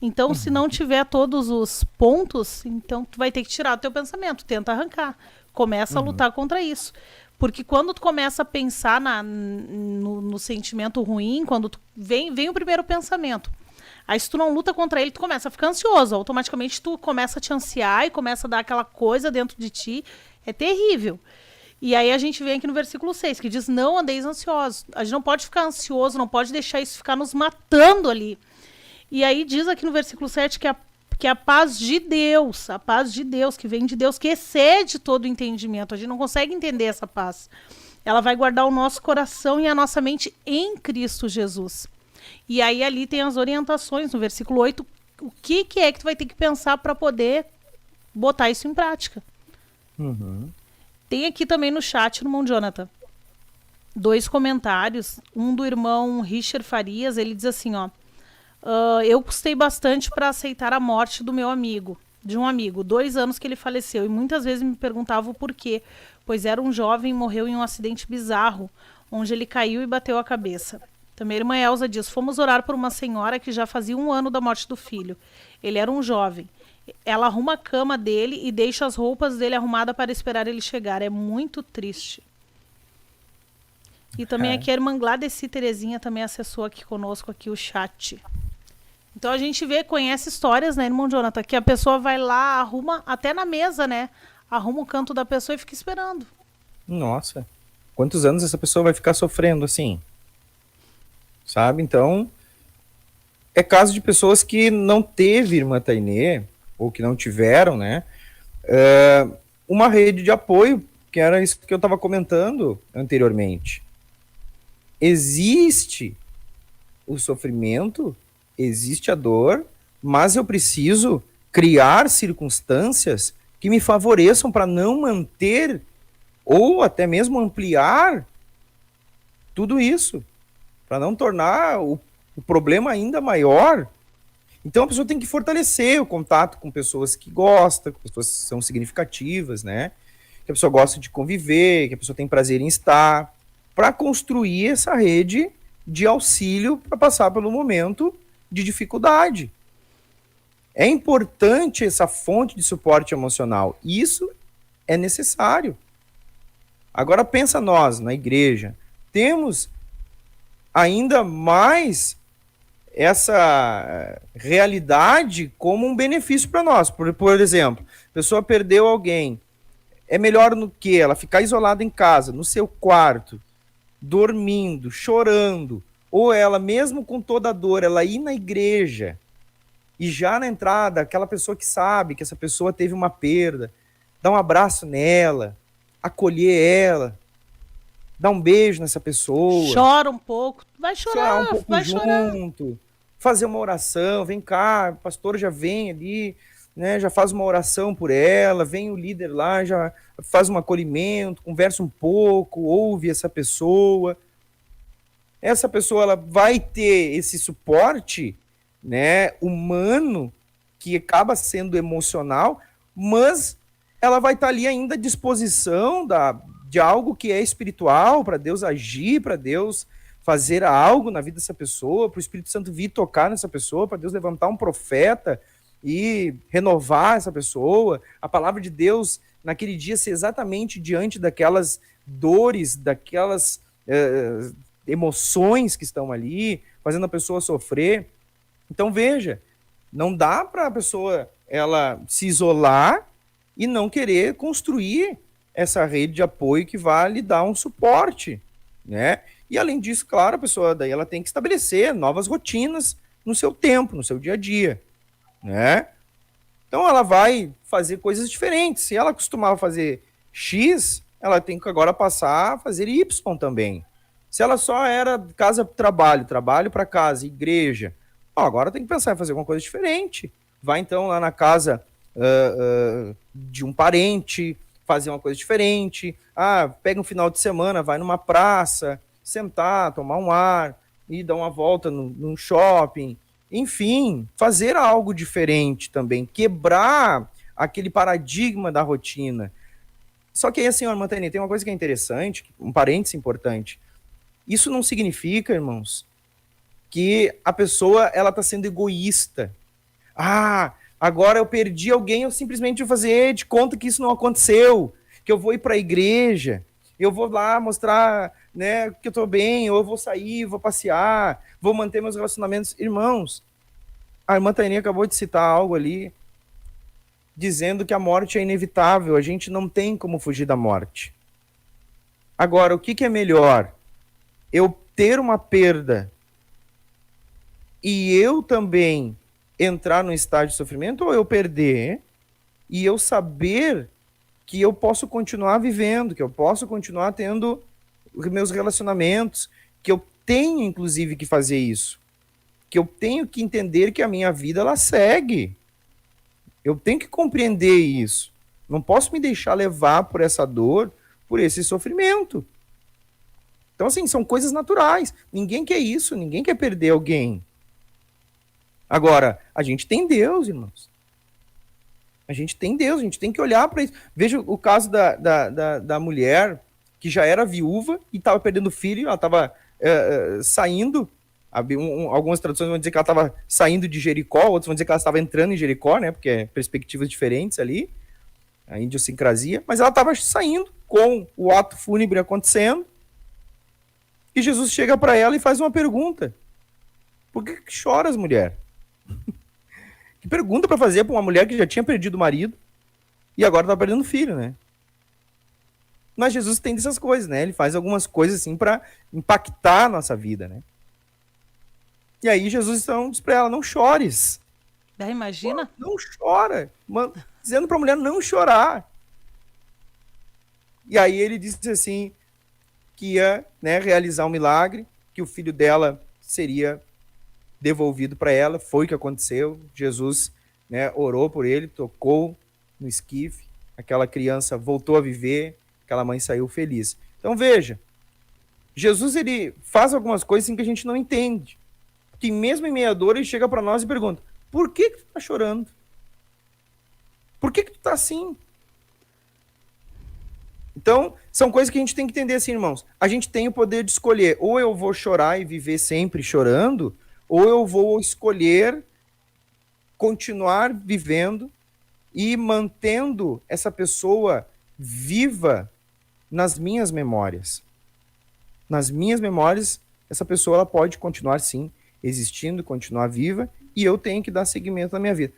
Então, se não tiver todos os pontos, então tu vai ter que tirar o teu pensamento, tenta arrancar. Começa a lutar contra isso. Porque quando tu começa a pensar no sentimento ruim, quando vem o primeiro pensamento. Aí se tu não luta contra ele, tu começa a ficar ansioso. Automaticamente tu começa a te ansiar e começa a dar aquela coisa dentro de ti. É terrível. E aí a gente vem aqui no versículo 6, que diz: não andeis ansiosos. A gente não pode ficar ansioso, não pode deixar isso ficar nos matando ali. E aí diz aqui no versículo 7 que a paz de Deus, que vem de Deus, que excede todo o entendimento. A gente não consegue entender essa paz. Ela vai guardar o nosso coração e a nossa mente em Cristo Jesus. E aí ali tem as orientações no versículo 8, o que é que tu vai ter que pensar para poder botar isso em prática. Tem aqui também no chat, irmão Jonathan, 2 comentários. Um do irmão Richard Farias, ele diz assim, ó: eu custei bastante para aceitar a morte do meu amigo, de um amigo, 2 anos que ele faleceu, e muitas vezes me perguntava o porquê, pois era um jovem e morreu em um acidente bizarro, onde ele caiu e bateu a cabeça. Também a irmã Elza diz: fomos orar por uma senhora que já fazia 1 ano da morte do filho. Ele era um jovem. Ela arruma a cama dele e deixa as roupas dele arrumadas para esperar ele chegar. É muito triste. E também aqui a irmã Gladeci Terezinha também acessou aqui conosco aqui o chat. Então a gente conhece histórias, né, irmão Jonathan, que a pessoa vai lá, arruma, até na mesa, né? Arruma o canto da pessoa e fica esperando. Nossa, quantos anos essa pessoa vai ficar sofrendo assim? Sabe? Então, é caso de pessoas que não teve, irmã Tainê, ou que não tiveram, né, uma rede de apoio que era isso que eu estava comentando anteriormente. Existe o sofrimento, existe a dor, mas eu preciso criar circunstâncias que me favoreçam para não manter ou até mesmo ampliar tudo isso, para não tornar o problema ainda maior. Então a pessoa tem que fortalecer o contato com pessoas que gostam, com pessoas que são significativas, né? Que a pessoa gosta de conviver, que a pessoa tem prazer em estar, para construir essa rede de auxílio para passar pelo momento de dificuldade. É importante essa fonte de suporte emocional. Isso é necessário. Agora pensa nós, na igreja, temos ainda mais essa realidade como um benefício para nós. Por exemplo, a pessoa perdeu alguém. É melhor no que ela ficar isolada em casa, no seu quarto, dormindo, chorando, ou ela, mesmo com toda a dor, ela ir na igreja e já na entrada, aquela pessoa que sabe que essa pessoa teve uma perda, dar um abraço nela, acolher ela, dar um beijo nessa pessoa. Chora um pouco, vai chorar um pouco vai junto, chorar. Fazer uma oração, vem cá, o pastor já vem ali, né, já faz uma oração por ela, vem o líder lá, já faz um acolhimento, conversa um pouco, ouve essa pessoa. Essa pessoa ela vai ter esse suporte, né, humano, que acaba sendo emocional, mas ela vai estar ali ainda à disposição de algo que é espiritual, para Deus agir, para Deus fazer algo na vida dessa pessoa, para o Espírito Santo vir tocar nessa pessoa, para Deus levantar um profeta e renovar essa pessoa. A palavra de Deus naquele dia ser exatamente diante daquelas dores, daquelas emoções que estão ali, fazendo a pessoa sofrer. Então veja, não dá para a pessoa ela se isolar e não querer construir essa rede de apoio que vai lhe dar um suporte, né? E além disso, claro, a pessoa daí ela tem que estabelecer novas rotinas no seu tempo, no seu dia a dia, né? Então ela vai fazer coisas diferentes. Se ela costumava fazer X, ela tem que agora passar a fazer Y também. Se ela só era casa para trabalho, trabalho para casa, igreja, agora tem que pensar em fazer alguma coisa diferente. Vai então lá na casa de um parente, fazer uma coisa diferente. Pega um final de semana, vai numa praça, sentar, tomar um ar, e dar uma volta num shopping. Enfim, fazer algo diferente também, quebrar aquele paradigma da rotina. Só que aí, assim, irmã Tânia, tem uma coisa que é interessante, um parênteses importante. Isso não significa, irmãos, que a pessoa ela está sendo egoísta. Agora eu perdi alguém, eu simplesmente vou fazer de conta que isso não aconteceu, que eu vou ir para a igreja, eu vou lá mostrar, né, que eu estou bem, ou eu vou sair, vou passear, vou manter meus relacionamentos. Irmãos, a irmã Taininha acabou de citar algo ali, dizendo que a morte é inevitável, a gente não tem como fugir da morte. Agora, o que é melhor? Eu ter uma perda e eu também entrar no estágio de sofrimento, ou eu perder e eu saber que eu posso continuar vivendo, que eu posso continuar tendo meus relacionamentos, que eu tenho, inclusive, que fazer isso, que eu tenho que entender que a minha vida, ela segue. Eu tenho que compreender isso. Não posso me deixar levar por essa dor, por esse sofrimento. Então, assim, são coisas naturais. Ninguém quer isso, ninguém quer perder alguém. Agora, a gente tem Deus, irmãos. A gente tem Deus, a gente tem que olhar para isso. Veja o caso da mulher que já era viúva e estava perdendo filho, ela estava saindo. Algumas traduções vão dizer que ela estava saindo de Jericó, outras vão dizer que ela estava entrando em Jericó, né? Porque é perspectivas diferentes ali, a idiosincrasia. Mas ela estava saindo com o ato fúnebre acontecendo. E Jesus chega para ela e faz uma pergunta. Por que choras, mulher? Que pergunta para fazer para uma mulher que já tinha perdido o marido e agora está perdendo o filho, né? Mas Jesus tem dessas coisas, né? Ele faz algumas coisas assim para impactar a nossa vida, né? E aí Jesus então diz para ela, não chores. Imagina? Não chora. Dizendo para a mulher não chorar. E aí ele disse assim, que ia, né, realizar um milagre, que o filho dela seria devolvido para ela. Foi o que aconteceu. Jesus, né, orou por ele, tocou no esquife, aquela criança voltou a viver, aquela mãe saiu feliz. Então veja, Jesus ele faz algumas coisas assim que a gente não entende, que mesmo em meia dor ele chega para nós e pergunta: por que tu tá chorando? Por que tu tá assim? Então, são coisas que a gente tem que entender assim, irmãos. A gente tem o poder de escolher, ou eu vou chorar e viver sempre chorando, ou eu vou escolher continuar vivendo e mantendo essa pessoa viva nas minhas memórias. Nas minhas memórias, essa pessoa ela pode continuar, sim, existindo, continuar viva, e eu tenho que dar seguimento na minha vida.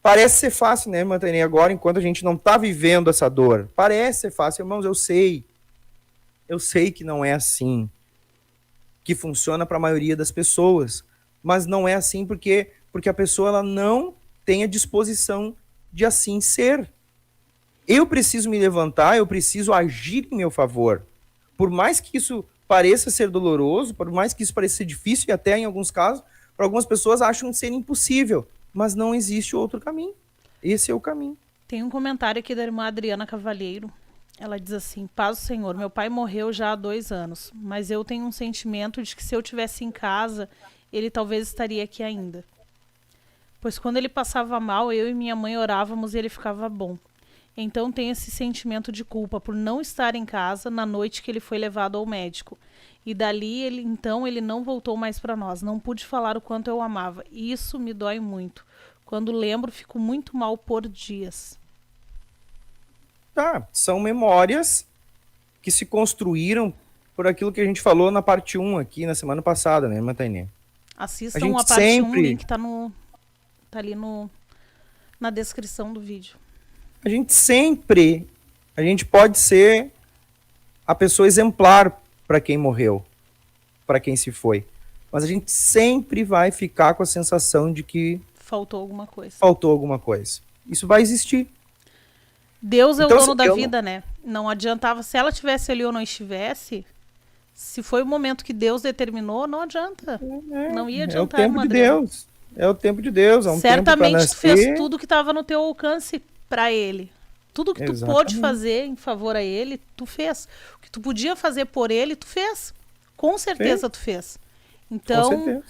Parece ser fácil, né, Mantenei, agora, enquanto a gente não está vivendo essa dor. Parece ser fácil, irmãos, eu sei. Eu sei que não é assim que funciona para a maioria das pessoas, mas não é assim porque a pessoa ela não tem a disposição de assim ser. Eu preciso me levantar, eu preciso agir em meu favor. Por mais que isso pareça ser doloroso, por mais que isso pareça ser difícil, e até em alguns casos, para algumas pessoas acham ser impossível, mas não existe outro caminho. Esse é o caminho. Tem um comentário aqui da irmã Adriana Cavalheiro. Ela diz assim: paz do Senhor, meu pai morreu já há 2 anos, mas eu tenho um sentimento de que se eu tivesse em casa, ele talvez estaria aqui ainda. Pois quando ele passava mal, eu e minha mãe orávamos e ele ficava bom. Então tenho esse sentimento de culpa por não estar em casa na noite que ele foi levado ao médico. E dali ele não voltou mais para nós. Não pude falar o quanto eu o amava. E isso me dói muito. Quando lembro, fico muito mal por dias. Tá, são memórias que se construíram por aquilo que a gente falou na parte 1 aqui na semana passada, né, Matainê? Assistam a parte 1, o link tá ali na descrição do vídeo. A gente pode ser a pessoa exemplar para quem morreu, para quem se foi. Mas a gente sempre vai ficar com a sensação de que faltou alguma coisa. Isso vai existir. Deus é então, o dono da vida, né? Não adiantava, se ela estivesse ali ou não estivesse, se foi o momento que Deus determinou, não adianta. Não ia adiantar. É o tempo de Deus. É o tempo de Deus. É um certamente tempo tu fez tudo que estava no teu alcance para ele. Tudo que tu pôde fazer em favor a ele, tu fez. O que tu podia fazer por ele, tu fez. Com certeza tu fez. Então,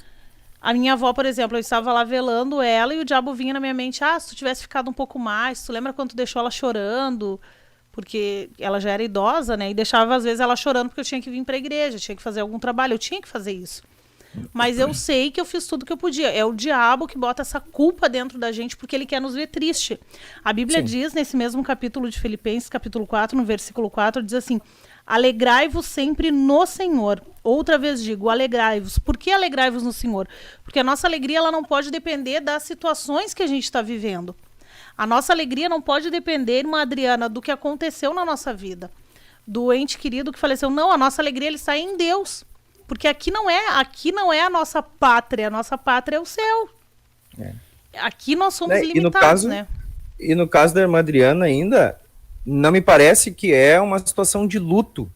a minha avó, por exemplo, eu estava lá velando ela e o diabo vinha na minha mente: ah, se tu tivesse ficado um pouco mais, tu lembra quando tu deixou ela chorando? Porque ela já era idosa, né? E deixava, às vezes, ela chorando porque eu tinha que vir para a igreja, tinha que fazer algum trabalho, eu tinha que fazer isso. Mas eu sei que eu fiz tudo que eu podia. É o diabo que bota essa culpa dentro da gente porque ele quer nos ver triste. A Bíblia diz, nesse mesmo capítulo de Filipenses, capítulo 4, no versículo 4, diz assim: alegrai-vos sempre no Senhor. Outra vez digo, alegrai-vos. Por que alegrai-vos no Senhor? Porque a nossa alegria ela não pode depender das situações que a gente está vivendo. A nossa alegria não pode depender, irmã Adriana, do que aconteceu na nossa vida. Do ente querido que faleceu. Não, a nossa alegria ele está em Deus. Porque aqui não é a nossa pátria é o céu. Aqui nós somos limitados, né? E no caso da irmã Adriana ainda, não me parece que é uma situação de luto.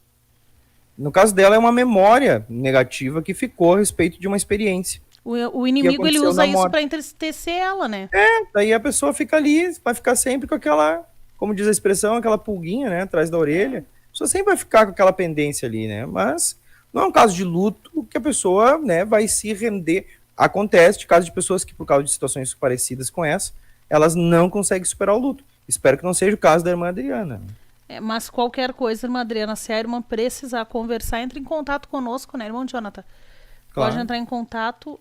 No caso dela é uma memória negativa que ficou a respeito de uma experiência. O inimigo ele usa isso para entristecer ela, né? Daí a pessoa fica ali, vai ficar sempre com aquela, como diz a expressão, aquela pulguinha, né, atrás da orelha. A pessoa sempre vai ficar com aquela pendência ali, né? Mas não é um caso de luto que a pessoa, né, vai se render. Acontece de casos de pessoas que, por causa de situações parecidas com essa, elas não conseguem superar o luto. Espero que não seja o caso da irmã Adriana. Mas qualquer coisa, irmã Adriana, se a irmã precisar conversar, entre em contato conosco, né, irmão Jonathan? Claro. Pode entrar em contato.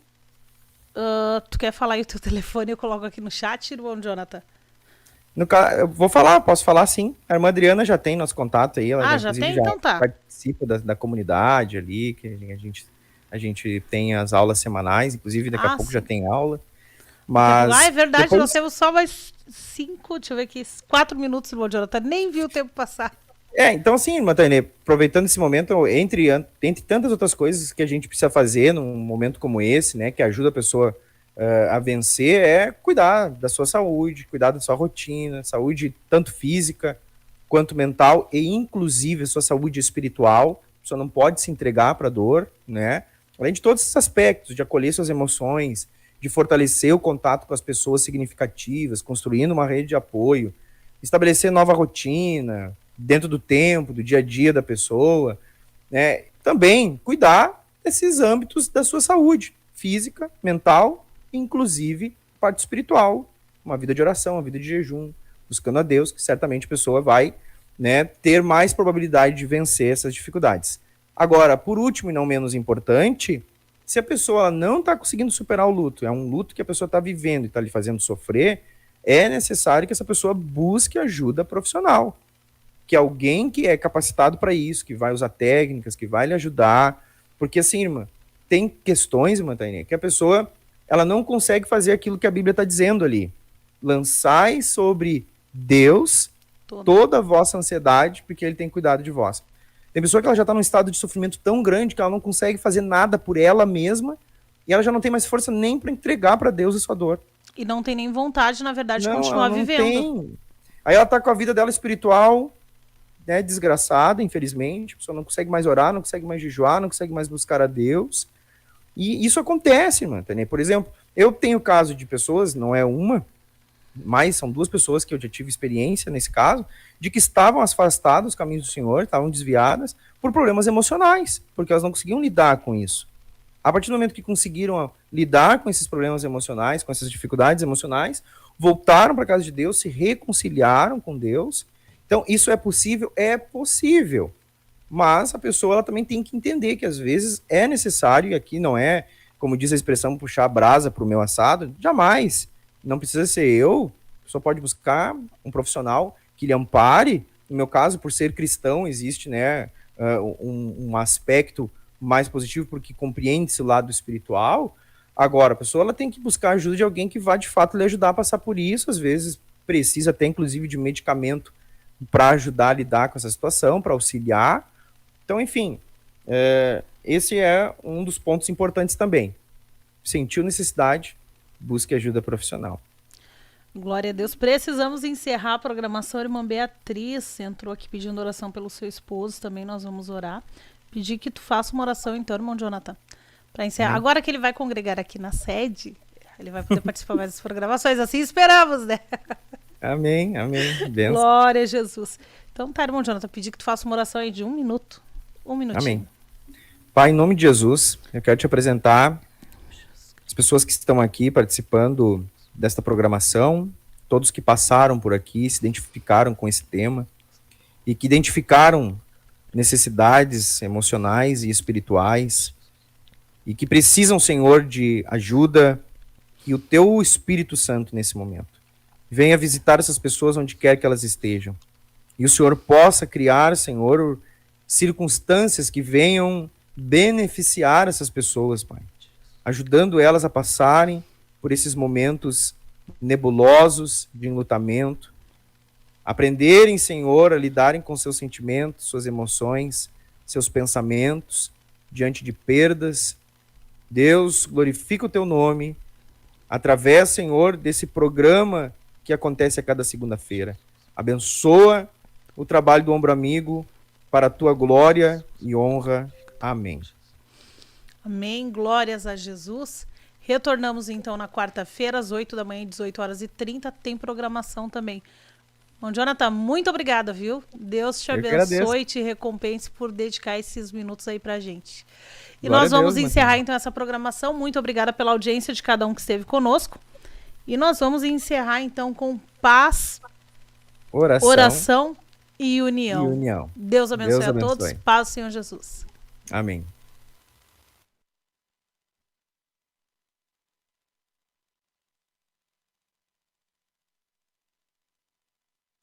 Tu quer falar aí o teu telefone? Eu coloco aqui no chat, irmão Jonathan. Eu posso falar sim. A irmã Adriana já tem nosso contato aí. Ela já tem? Então tá. Participa da comunidade ali, que a gente tem as aulas semanais, inclusive daqui a pouco já tem aula. Mas é verdade, nós temos só mais 4 minutos, irmão Jonathan. Nem vi o tempo passar. Então assim, irmã Tainê, aproveitando esse momento, entre tantas outras coisas que a gente precisa fazer num momento como esse, né, que ajuda a pessoa a vencer, é cuidar da sua saúde, cuidar da sua rotina, saúde tanto física quanto mental e inclusive a sua saúde espiritual. A pessoa não pode se entregar para a dor, né? Além de todos esses aspectos, de acolher suas emoções, de fortalecer o contato com as pessoas significativas, construindo uma rede de apoio, estabelecer nova rotina dentro do tempo, do dia a dia da pessoa, né? Também cuidar desses âmbitos da sua saúde física, mental, inclusive parte espiritual, uma vida de oração, uma vida de jejum, buscando a Deus, que certamente a pessoa vai, né, ter mais probabilidade de vencer essas dificuldades. Agora, por último e não menos importante, se a pessoa não está conseguindo superar o luto, é um luto que a pessoa está vivendo e está lhe fazendo sofrer, é necessário que essa pessoa busque ajuda profissional, que alguém que é capacitado para isso, que vai usar técnicas, que vai lhe ajudar, porque assim, irmã, tem questões, irmã Tainê, que a pessoa ela não consegue fazer aquilo que a Bíblia está dizendo ali. Lançai sobre Deus toda a vossa ansiedade, porque ele tem cuidado de vós. Tem pessoa que ela já está num estado de sofrimento tão grande que ela não consegue fazer nada por ela mesma e ela já não tem mais força nem para entregar para Deus a sua dor. E não tem nem vontade, na verdade, de continuar vivendo. Tem. Aí ela está com a vida dela espiritual, né, desgraçada, infelizmente. A pessoa não consegue mais orar, não consegue mais jejuar, não consegue mais buscar a Deus. E isso acontece, mano. Por exemplo, eu tenho caso de pessoas, não é uma, mas são duas pessoas que eu já tive experiência nesse caso, de que estavam afastadas dos caminhos do Senhor, estavam desviadas por problemas emocionais, porque elas não conseguiam lidar com isso. A partir do momento que conseguiram lidar com esses problemas emocionais, com essas dificuldades emocionais, voltaram para a casa de Deus, se reconciliaram com Deus. Então, isso é possível? É possível. Mas a pessoa ela também tem que entender que às vezes é necessário, e aqui não é, como diz a expressão, puxar a brasa para o meu assado, jamais. Não precisa ser eu, a pessoa pode buscar um profissional que lhe ampare. No meu caso, por ser cristão, existe, né, um aspecto mais positivo, porque compreende-se o lado espiritual. Agora, a pessoa ela tem que buscar a ajuda de alguém que vá, de fato, lhe ajudar a passar por isso. Às vezes, precisa até, inclusive, de medicamento para ajudar a lidar com essa situação, para auxiliar. Então, enfim, esse é um dos pontos importantes também. Sentiu necessidade, busque ajuda profissional. Glória a Deus. Precisamos encerrar a programação. A irmã Beatriz entrou aqui pedindo oração pelo seu esposo. Também nós vamos orar. Pedir que tu faça uma oração, então, irmão Jonathan, para encerrar. Agora que ele vai congregar aqui na sede, ele vai poder participar mais das programações. Assim esperamos, né? Amém, amém. Benção. Glória a Jesus. Então tá, irmão Jonathan, pedir que tu faça uma oração aí de 1 minuto. 1 minutinho. Amém. Pai, em nome de Jesus, eu quero te apresentar as pessoas que estão aqui participando desta programação, todos que passaram por aqui, se identificaram com esse tema e que identificaram necessidades emocionais e espirituais e que precisam, Senhor, de ajuda, que o teu Espírito Santo nesse momento venha visitar essas pessoas onde quer que elas estejam. E o Senhor possa criar, Senhor, circunstâncias que venham beneficiar essas pessoas, Pai, ajudando elas a passarem por esses momentos nebulosos de enlutamento, aprenderem, Senhor, a lidarem com seus sentimentos, suas emoções, seus pensamentos, diante de perdas. Deus, glorifica o teu nome, através, Senhor, desse programa que acontece a cada segunda-feira. Abençoa o trabalho do Ombro Amigo para a tua glória e honra. Amém. Amém. Glórias a Jesus. Retornamos então na quarta-feira, às 8 da manhã, 18h30. Tem programação também. Bom, Jonathan, muito obrigada, viu? Deus te abençoe e te recompense por dedicar esses minutos aí pra gente. E glória nós vamos encerrar então essa programação. Muito obrigada pela audiência de cada um que esteve conosco. E nós vamos encerrar então com paz, oração e união. Deus abençoe a todos. Paz, Senhor Jesus. Amém.